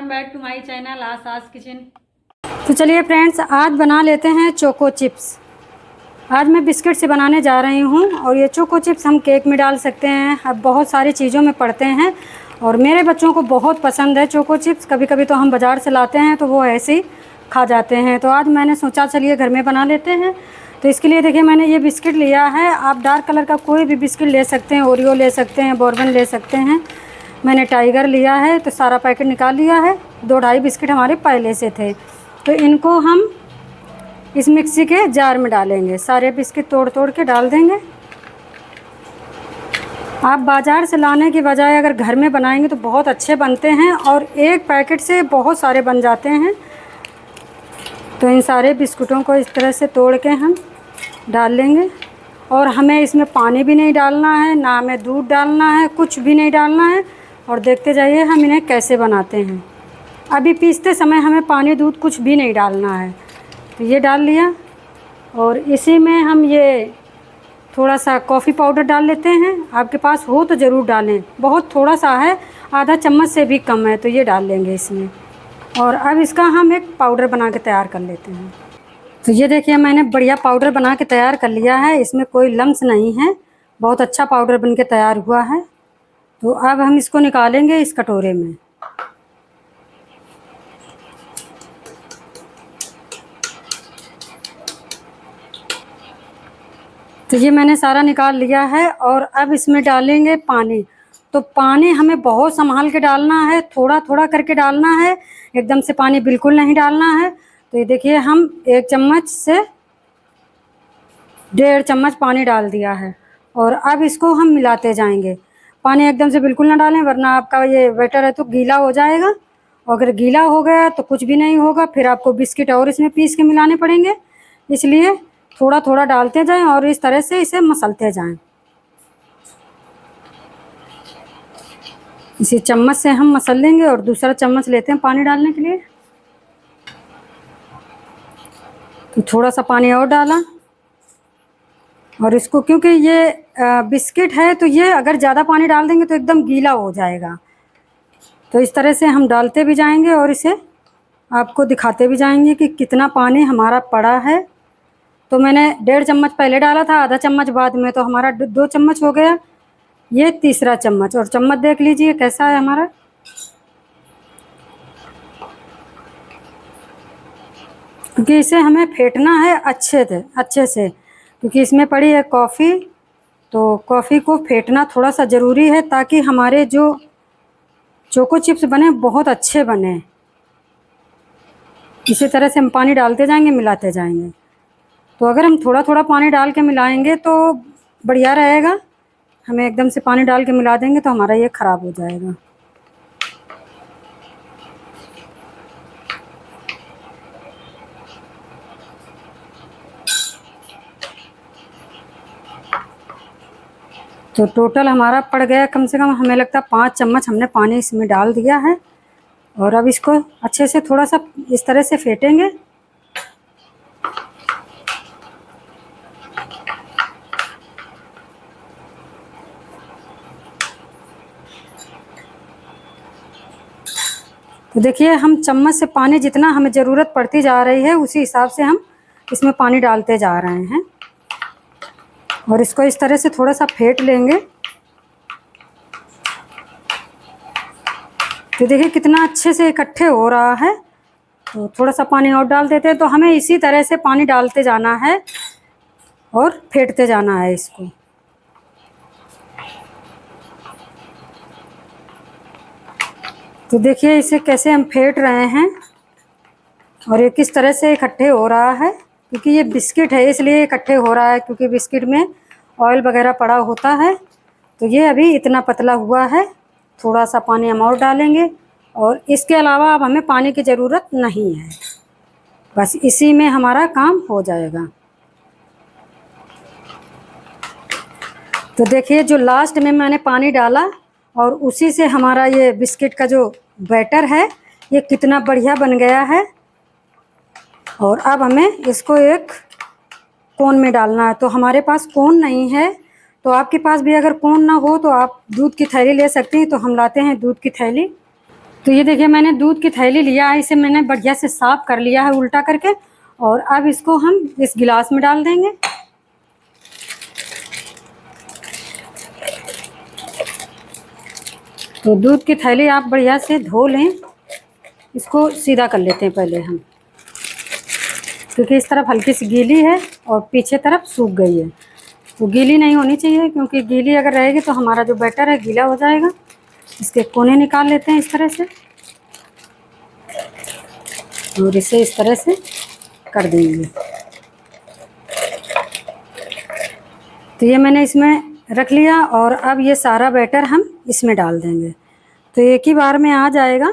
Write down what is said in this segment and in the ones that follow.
Welcome back to my channel आसास kitchen. तो चलिए फ्रेंड्स, आज बना लेते हैं चोको चिप्स। आज मैं बिस्किट से बनाने जा रही हूँ और ये चोको चिप्स हम केक में डाल सकते हैं, अब बहुत सारी चीज़ों में पड़ते हैं और मेरे बच्चों को बहुत पसंद है चोको चिप्स। कभी कभी तो हम बाज़ार से लाते हैं तो वो ऐसे ही खा जाते हैं, तो आज मैंने सोचा चलिए घर में बना लेते हैं। तो इसके लिए देखिए मैंने ये बिस्किट लिया है, आप डार्क कलर का कोई भी बिस्किट ले सकते हैं, ओरियो ले सकते हैं, बॉर्बन ले सकते हैं। मैंने टाइगर लिया है तो सारा पैकेट निकाल लिया है। 2-2.5 बिस्किट हमारे पहले से थे, तो इनको हम इस मिक्सी के जार में डालेंगे। सारे बिस्किट तोड़ तोड़ के डाल देंगे। आप बाज़ार से लाने की बजाय अगर घर में बनाएंगे तो बहुत अच्छे बनते हैं और एक पैकेट से बहुत सारे बन जाते हैं। तो इन सारे बिस्कुटों को इस तरह से तोड़ के हम डाल लेंगे और हमें इसमें पानी भी नहीं डालना है, ना हमें दूध डालना है, कुछ भी नहीं डालना है। और देखते जाइए हम इन्हें कैसे बनाते हैं। अभी पीसते समय हमें पानी दूध कुछ भी नहीं डालना है। तो ये डाल लिया और इसी में हम ये थोड़ा सा कॉफ़ी पाउडर डाल लेते हैं। आपके पास हो तो ज़रूर डालें, बहुत थोड़ा सा है, आधा चम्मच से भी कम है, तो ये डाल लेंगे इसमें। और अब इसका हम एक पाउडर बना के तैयार कर लेते हैं। तो ये देखिए मैंने बढ़िया पाउडर बना के तैयार कर लिया है, इसमें कोई लम्स नहीं है, बहुत अच्छा पाउडर बन के तैयार हुआ है। तो अब हम इसको निकालेंगे इस कटोरे में। तो ये मैंने सारा निकाल लिया है और अब इसमें डालेंगे पानी। तो पानी हमें बहुत संभाल के डालना है, थोड़ा थोड़ा करके डालना है, एकदम से पानी बिल्कुल नहीं डालना है। तो ये देखिए हम 1 चम्मच से 1.5 चम्मच पानी डाल दिया है और अब इसको हम मिलाते जाएंगे। पानी एकदम से बिल्कुल ना डालें वरना आपका ये बैटर है तो गीला हो जाएगा, और अगर गीला हो गया तो कुछ भी नहीं होगा, फिर आपको बिस्किट और इसमें पीस के मिलाने पड़ेंगे। इसलिए थोड़ा थोड़ा डालते जाएं और इस तरह से इसे मसलते जाएं। इसी चम्मच से हम मसल लेंगे और दूसरा चम्मच लेते हैं पानी डालने के लिए। तो थोड़ा सा पानी और डाला और इसको, क्योंकि ये बिस्किट है तो ये अगर ज़्यादा पानी डाल देंगे तो एकदम गीला हो जाएगा। तो इस तरह से हम डालते भी जाएंगे और इसे आपको दिखाते भी जाएंगे कि कितना पानी हमारा पड़ा है। तो मैंने 1.5 चम्मच पहले डाला था, आधा चम्मच बाद में, तो हमारा 2 चम्मच हो गया, ये तीसरा चम्मच। और चम्मच देख लीजिए कैसा है हमारा। क्योंकि इसे हमें फेंटना है अच्छे से, क्योंकि इसमें पड़ी है कॉफ़ी, तो कॉफ़ी को फेंटना थोड़ा सा ज़रूरी है ताकि हमारे जो चोको चिप्स बने बहुत अच्छे बने। इसी तरह से हम पानी डालते जाएंगे, मिलाते जाएंगे। तो अगर हम थोड़ा थोड़ा पानी डाल के मिलाएंगे तो बढ़िया रहेगा, हमें एकदम से पानी डाल के मिला देंगे तो हमारा ये ख़राब हो जाएगा। तो टोटल हमारा पड़ गया कम से कम, हमें लगता है 5 चम्मच हमने पानी इसमें डाल दिया है। और अब इसको अच्छे से थोड़ा सा इस तरह से फेंटेंगे। तो देखिए हम चम्मच से पानी जितना हमें ज़रूरत पड़ती जा रही है उसी हिसाब से हम इसमें पानी डालते जा रहे हैं और इसको इस तरह से थोड़ा सा फेंट लेंगे। तो देखिए कितना अच्छे से इकट्ठे हो रहा है। तो थोड़ा सा पानी और डाल देते हैं। तो हमें इसी तरह से पानी डालते जाना है और फेंटते जाना है इसको। तो देखिए इसे कैसे हम फेंट रहे हैं और ये किस तरह से इकट्ठे हो रहा है, क्योंकि ये बिस्किट है इसलिए इकट्ठे हो रहा है, क्योंकि बिस्किट में ऑयल वगैरह पड़ा होता है। तो ये अभी इतना पतला हुआ है, थोड़ा सा पानी हम और डालेंगे और इसके अलावा अब हमें पानी की ज़रूरत नहीं है, बस इसी में हमारा काम हो जाएगा। तो देखिए जो लास्ट में मैंने पानी डाला और उसी से हमारा ये बिस्किट का जो बैटर है ये कितना बढ़िया बन गया है। और अब हमें इसको एक कोन में डालना है। तो हमारे पास कोन नहीं है, तो आपके पास भी अगर कोन ना हो तो आप दूध की थैली ले सकती हैं। तो हम लाते हैं दूध की थैली। तो ये देखिए मैंने दूध की थैली लिया है, इसे मैंने बढ़िया से साफ कर लिया है उल्टा करके, और अब इसको हम इस गिलास में डाल देंगे। तो दूध की थैली आप बढ़िया से धो लें, इसको सीधा कर लेते हैं पहले हम, क्योंकि इस तरफ हल्की सी गीली है और पीछे तरफ सूख गई है। तो गीली नहीं होनी चाहिए, क्योंकि गीली अगर रहेगी तो हमारा जो बैटर है गीला हो जाएगा। इसके कोने निकाल लेते हैं इस तरह से, और इसे इस तरह से कर देंगे। तो ये मैंने इसमें रख लिया, और अब ये सारा बैटर हम इसमें डाल देंगे। तो एक ही बार में आ जाएगा,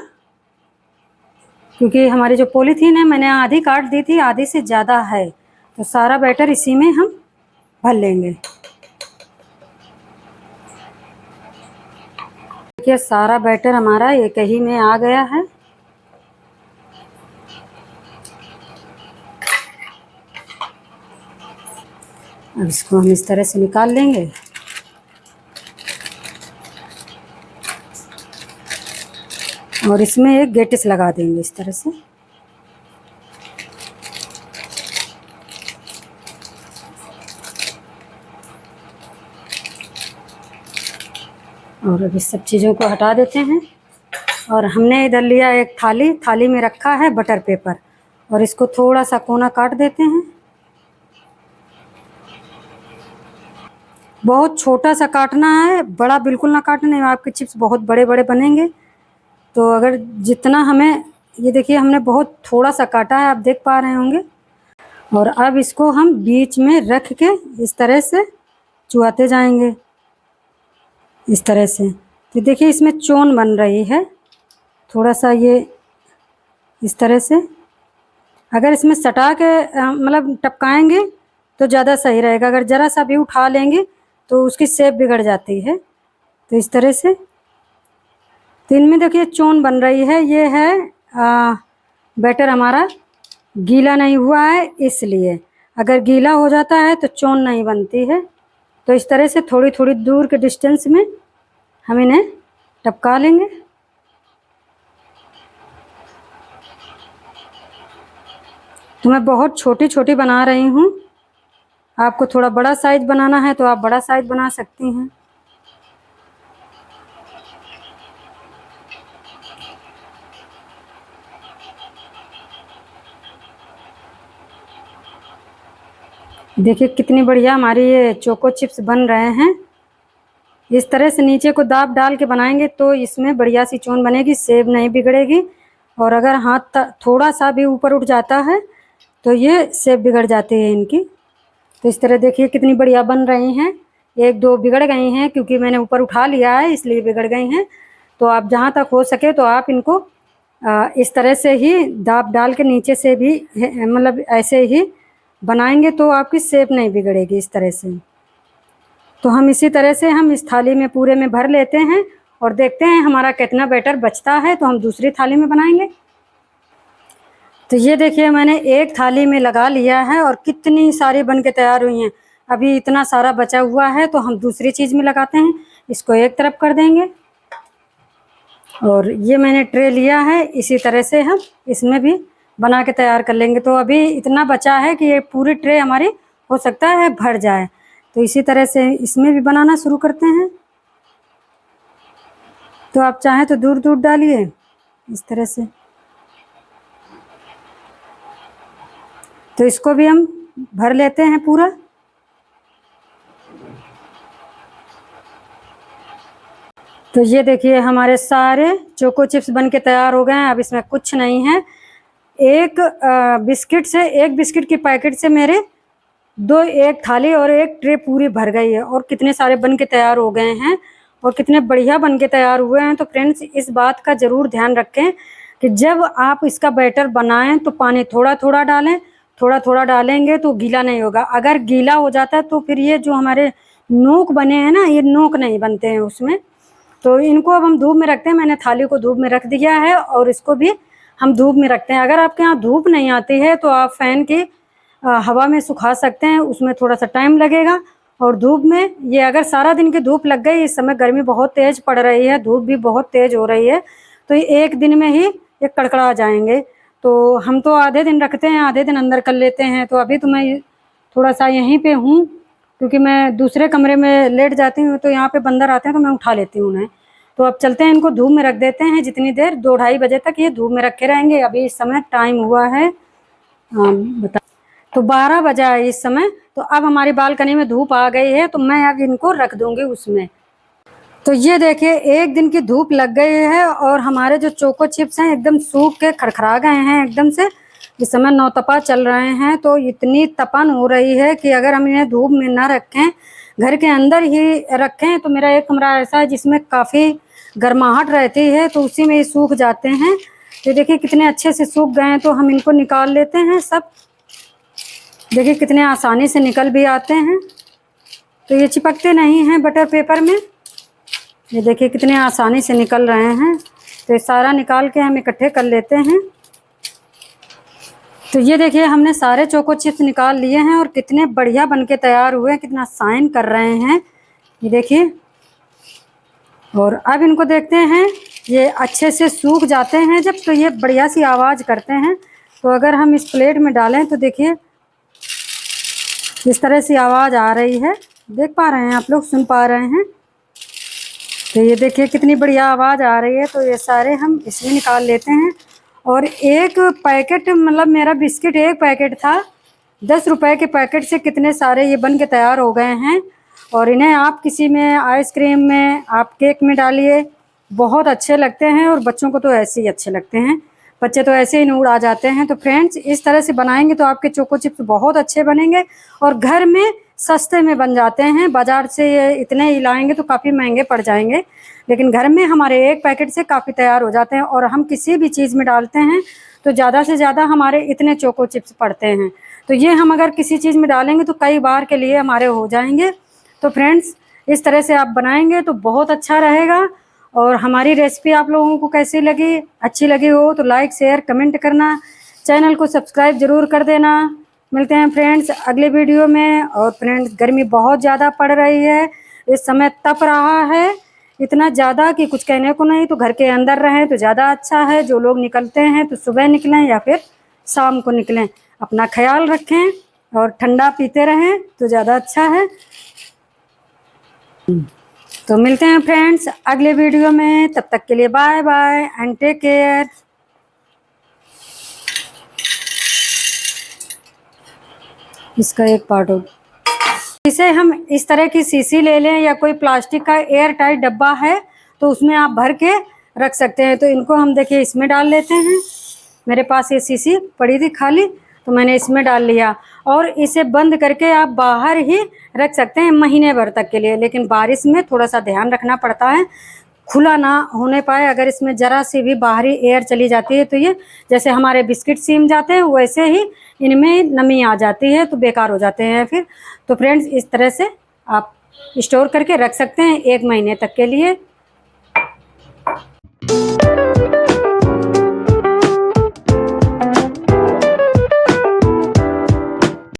क्योंकि हमारी जो पॉलीथीन है मैंने आधी काट दी थी, आधी से ज़्यादा है। तो सारा बैटर इसी में हम भर लेंगे। देखिए सारा बैटर हमारा एक ही में आ गया है। अब इसको हम इस तरह से निकाल लेंगे। और इसमें एक गेटिस लगा देंगे इस तरह से। और अब इस सब चीज़ों को हटा देते हैं। और हमने इधर लिया एक थाली, थाली में रखा है बटर पेपर, और इसको थोड़ा सा कोना काट देते हैं। बहुत छोटा सा काटना है, बड़ा बिल्कुल ना काटना है, आपके चिप्स बहुत बड़े बड़े बनेंगे। तो अगर जितना हमें, ये देखिए हमने बहुत थोड़ा सा काटा है, आप देख पा रहे होंगे। और अब इसको हम बीच में रख के इस तरह से चुआते जाएंगे, इस तरह से। तो देखिए इसमें चोन बन रही है थोड़ा सा, ये इस तरह से। अगर इसमें सटा के मतलब टपकाएंगे तो ज़्यादा सही रहेगा, अगर ज़रा सा भी उठा लेंगे तो उसकी शेप बिगड़ जाती है। तो इस तरह से, तो इनमें देखिए चोन बन रही है, ये है बैटर हमारा गीला नहीं हुआ है, इसलिए। अगर गीला हो जाता है तो चोन नहीं बनती है। तो इस तरह से थोड़ी थोड़ी दूर के डिस्टेंस में हम इन्हें टपका लेंगे। तो मैं बहुत छोटी छोटी बना रही हूँ, आपको थोड़ा बड़ा साइज बनाना है तो आप बड़ा साइज बना सकती हैं। देखिए कितनी बढ़िया हमारी ये चोको चिप्स बन रहे हैं। इस तरह से नीचे को दाब डाल के बनाएंगे तो इसमें बढ़िया सी चोन बनेगी, सेब नहीं बिगड़ेगी। और अगर हाथ थोड़ा सा भी ऊपर उठ जाता है तो ये सेब बिगड़ जाती है इनकी। तो इस तरह देखिए कितनी बढ़िया बन रही हैं। एक दो बिगड़ गई हैं क्योंकि मैंने ऊपर उठा लिया है, इसलिए बिगड़ गई हैं। तो आप जहाँ तक हो सके तो आप इनको इस तरह से ही दाब डाल के नीचे से भी मतलब ऐसे ही बनाएंगे तो आपकी शेप नहीं बिगड़ेगी इस तरह से। तो हम इसी तरह से हम इस थाली में पूरे में भर लेते हैं और देखते हैं हमारा कितना बैटर बचता है, तो हम दूसरी थाली में बनाएंगे। तो ये देखिए मैंने एक थाली में लगा लिया है और कितनी सारी बन के तैयार हुई हैं। अभी इतना सारा बचा हुआ है तो हम दूसरी चीज़ में लगाते हैं। इसको एक तरफ कर देंगे और ये मैंने ट्रे लिया है, इसी तरह से हम इसमें भी बना के तैयार कर लेंगे। तो अभी इतना बचा है कि ये पूरी ट्रे हमारी हो सकता है भर जाए। तो इसी तरह से इसमें भी बनाना शुरू करते हैं। तो आप चाहें तो दूर दूर डालिए इस तरह से। तो इसको भी हम भर लेते हैं पूरा। तो ये देखिए हमारे सारे चोको चिप्स बन के तैयार हो गए हैं। अब इसमें कुछ नहीं है। एक बिस्किट के पैकेट से मेरे एक थाली और एक ट्रे पूरी भर गई है और कितने सारे बन के तैयार हो गए हैं और कितने बढ़िया बन के तैयार हुए हैं। तो फ्रेंड्स इस बात का ज़रूर ध्यान रखें कि जब आप इसका बैटर बनाएं तो पानी थोड़ा थोड़ा डालें, थोड़ा थोड़ा डालेंगे तो गीला नहीं होगा। अगर गीला हो जाता है तो फिर ये जो हमारे नोक बने हैं ना, ये नोक नहीं बनते हैं उसमें। तो इनको अब हम धूप में रखते हैं। मैंने थाली को धूप में रख दिया है और इसको भी हम धूप में रखते हैं। अगर आपके यहाँ धूप नहीं आती है तो आप फ़ैन की हवा में सुखा सकते हैं, उसमें थोड़ा सा टाइम लगेगा। और धूप में ये अगर सारा दिन की धूप लग गई, इस समय गर्मी बहुत तेज़ पड़ रही है, धूप भी बहुत तेज़ हो रही है, तो ये एक दिन में ही ये कड़कड़ा जाएंगे। तो हम तो आधे दिन रखते हैं, आधे दिन अंदर कर लेते हैं। तो अभी तो मैं थोड़ा सा यहीं पे हूँ, क्योंकि मैं दूसरे कमरे में लेट जाती हूँ, तो यहाँ पे बंदर आते हैं तो मैं उठा लेती हूँ उन्हें। तो अब चलते हैं, इनको धूप में रख देते हैं जितनी देर, 2-2:30 बजे तक ये धूप में रखे रहेंगे। अभी इस समय टाइम हुआ है बता तो 12 बजा है इस समय। तो अब हमारी बालकनी में धूप आ गई है, तो मैं अब इनको रख दूंगी उसमें। तो ये देखिए, एक दिन की धूप लग गई है और हमारे जो चोको चिप्स हैं एकदम सूख के खड़खड़ा गए हैं एकदम से। इस समय नौतपा चल रहे हैं, तो इतनी तपन हो रही है कि अगर हम इन्हें धूप में ना रखें, घर के अंदर ही रखें, तो मेरा एक कमरा ऐसा है जिसमें काफ़ी गर्माहट रहती है, तो उसी में ये सूख जाते हैं। तो देखिए कितने अच्छे से सूख गए हैं। तो हम इनको निकाल लेते हैं सब। देखिए कितने आसानी से निकल भी आते हैं। तो ये चिपकते नहीं हैं बटर पेपर में। ये देखिए कितने आसानी से निकल रहे हैं। तो ये सारा निकाल के हम इकट्ठे कर लेते हैं। तो ये देखिए हमने सारे चोको चिप्स निकाल लिए हैं और कितने बढ़िया बनके तैयार हुए हैं, कितना शाइन कर रहे हैं ये देखिए। और अब इनको देखते हैं, ये अच्छे से सूख जाते हैं जब, तो ये बढ़िया सी आवाज़ करते हैं। तो अगर हम इस प्लेट में डालें तो देखिए इस तरह से आवाज़ आ रही है, देख पा रहे हैं आप लोग, सुन पा रहे हैं। तो ये देखिए कितनी बढ़िया आवाज़ आ रही है। तो ये सारे हम इसमें निकाल लेते हैं। और एक पैकेट, मतलब मेरा बिस्किट एक पैकेट था, 10 रुपए के पैकेट से कितने सारे ये बन के तैयार हो गए हैं। और इन्हें आप किसी में, आइसक्रीम में, आप केक में डालिए, बहुत अच्छे लगते हैं। और बच्चों को तो ऐसे ही अच्छे लगते हैं, बच्चे तो ऐसे ही नूर आ जाते हैं। तो फ्रेंड्स, इस तरह से बनाएंगे तो आपके चोको चिप्स बहुत अच्छे बनेंगे और घर में सस्ते में बन जाते हैं। बाज़ार से ये इतने ही लाएंगे तो काफ़ी महंगे पड़ जाएंगे, लेकिन घर में हमारे एक पैकेट से काफ़ी तैयार हो जाते हैं। और हम किसी भी चीज़ में डालते हैं तो ज़्यादा से ज़्यादा हमारे इतने चोको चिप्स पड़ते हैं। तो ये हम अगर किसी चीज़ में डालेंगे तो कई बार के लिए हमारे हो जाएंगे। तो फ्रेंड्स, इस तरह से आप बनाएंगे तो बहुत अच्छा रहेगा। और हमारी रेसिपी आप लोगों को कैसी लगी, अच्छी लगी हो तो लाइक, शेयर, कमेंट करना, चैनल को सब्सक्राइब ज़रूर कर देना। मिलते हैं फ्रेंड्स अगले वीडियो में। और फ्रेंड्स, गर्मी बहुत ज़्यादा पड़ रही है, इस समय तप रहा है इतना ज़्यादा कि कुछ कहने को नहीं। तो घर के अंदर रहें तो ज़्यादा अच्छा है। जो लोग निकलते हैं तो सुबह निकलें या फिर शाम को निकलें। अपना ख्याल रखें और ठंडा पीते रहें तो ज़्यादा अच्छा है। तो मिलते हैं फ्रेंड्स अगले वीडियो में, तब तक के लिए bye bye and take care. इसका एक पार्ट हो, इसे हम इस तरह की शीशी ले लें या कोई प्लास्टिक का एयर टाइट डब्बा है तो उसमें आप भर के रख सकते हैं। तो इनको हम देखिए इसमें डाल लेते हैं। मेरे पास ये शीशी पड़ी थी खाली, तो मैंने इसमें डाल लिया। और इसे बंद करके आप बाहर ही रख सकते हैं महीने भर तक के लिए। लेकिन बारिश में थोड़ा सा ध्यान रखना पड़ता है, खुला ना होने पाए। अगर इसमें ज़रा सी भी बाहरी एयर चली जाती है तो ये, जैसे हमारे बिस्किट सीम जाते हैं वैसे ही इनमें नमी आ जाती है, तो बेकार हो जाते हैं फिर। तो फ्रेंड्स, इस तरह से आप स्टोर करके रख सकते हैं 1 महीने तक के लिए।